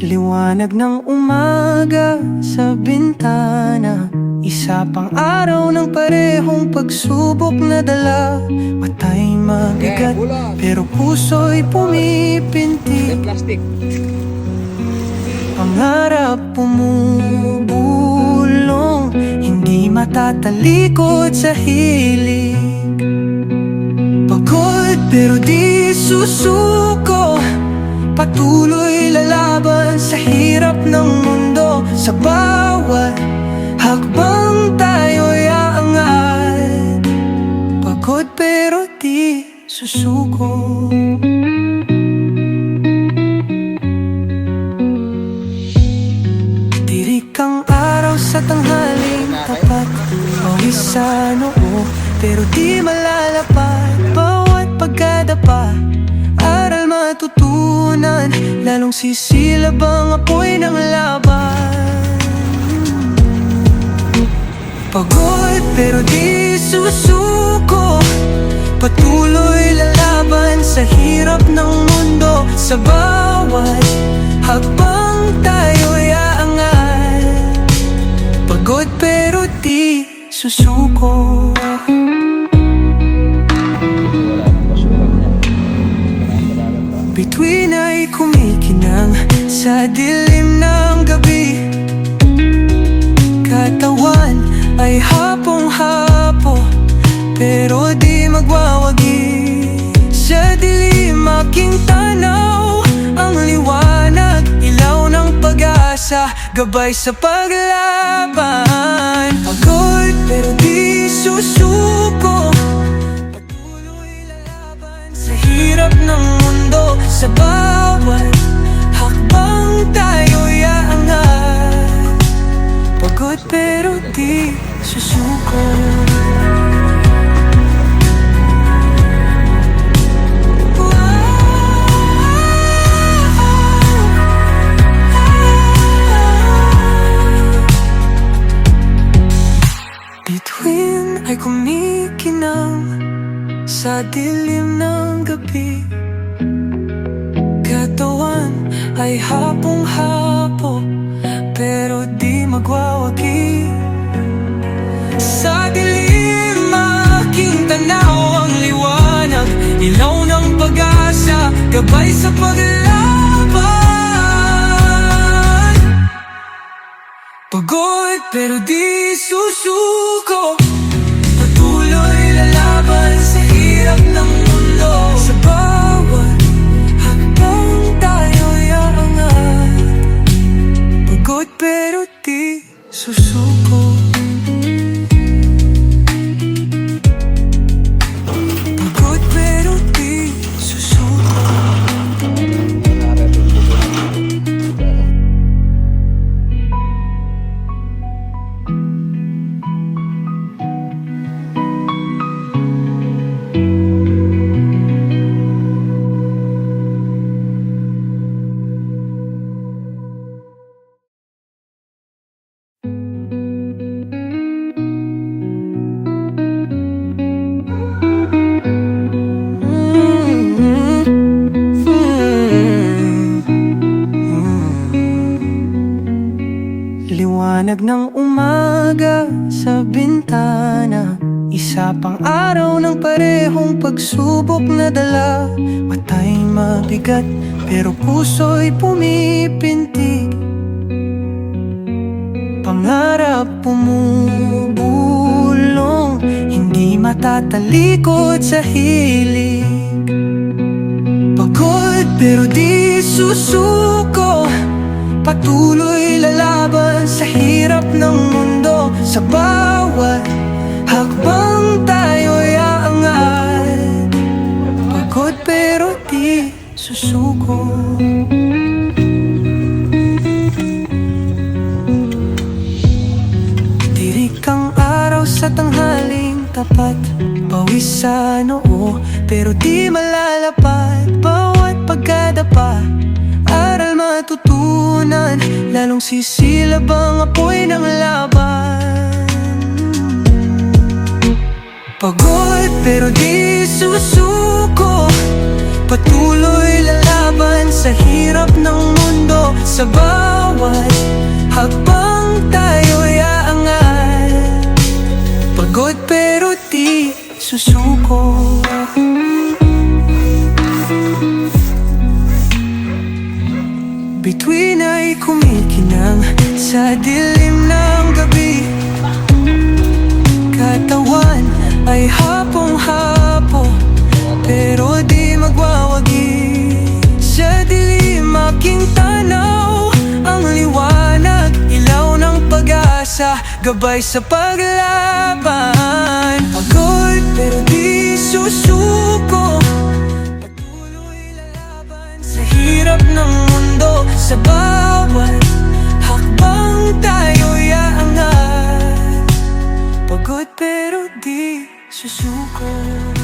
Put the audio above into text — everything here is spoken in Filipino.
Liwanag ng umaga sa bintana, isa pang araw ng parehong pagsubok na dala. Matay mabigat, pero puso'y pumipintig. Pangarap pumubulong, hindi matatalikod sa hilig. Pagod pero di susuko, patuloy lalaban sa hirap ng mundo. Sa bawat hakbang tayo'y aangat, pagod pero di susuko. Tirik ang araw sa tanghaling tapat, pawis sa noo pero di malalapad. Bawat pagkadapa, aral matutunan, lalong sisilab ang apoy ng laban. Pagod pero di susuko, patuloy lalaban sa hirap ng mundo. Sa bawat hakbang tayo'y aangat, pagod pero di susuko. Bituin ay kumikinang sa dilim ng gabi, katawan ay hapong-hapo pero di magwawagi. Sa dilim aking tanaw ang liwanag, ilaw ng pag-asa, gabay sa paglaban. Pagod pero di susuko, patuloy lalaban sa hirap ng mundo. Sa bawat hakbang tayo'y aangat, pagod pero di susuko. Bituin ay kumikinang sa dilim ng gabi, katawan ay hapong-hapo pero di magwawagi. Sa dilim aking tanaw ang liwanag, ilaw ng pag-asa, gabay sa paglaban. Pagod pero di susuko, patuloy lalaban sa hirap ng mundo. Sa bawat hakbang tayo'y aangat, pagod pero di susuko. Pagod pero di susuko. Liwanag ng umaga sa bintana, isa pang araw ng parehong pagsubok na dala. Matay mabigat pero puso'y pumipintig. Pangarap pumubulong, hindi matatalikod sa hilig. Pagod pero di susuko, patuloy lalaban sa hirap ng mundo. Sa bawat hakbang tayo'y aangat, pagod pero di susuko. Tirik ang araw sa tanghaling tapat, pawis sa noo pero di malalapad. Bawat pagkadapa, aral matutunan, lalong sisilab ang apoy ng laban. Pagod pero di susuko, patuloy lalaban sa hirap ng mundo. Sa bawat hakbang tayo'y aangat. Pagod pero di susuko. Bituin ay kumikinang sa dilim ng gabi. Katawan ay hapong-hapo, pero di magwawagi. Sa dilim aking tanaw, ang liwanag, ilaw ng pag-asa, gabay sa paglaban. Pagod pero di susuko, patuloy lalaban sa hirap ng mundo. Sa bawat hakbang tayo'y aangat. Pagod pero di susuko.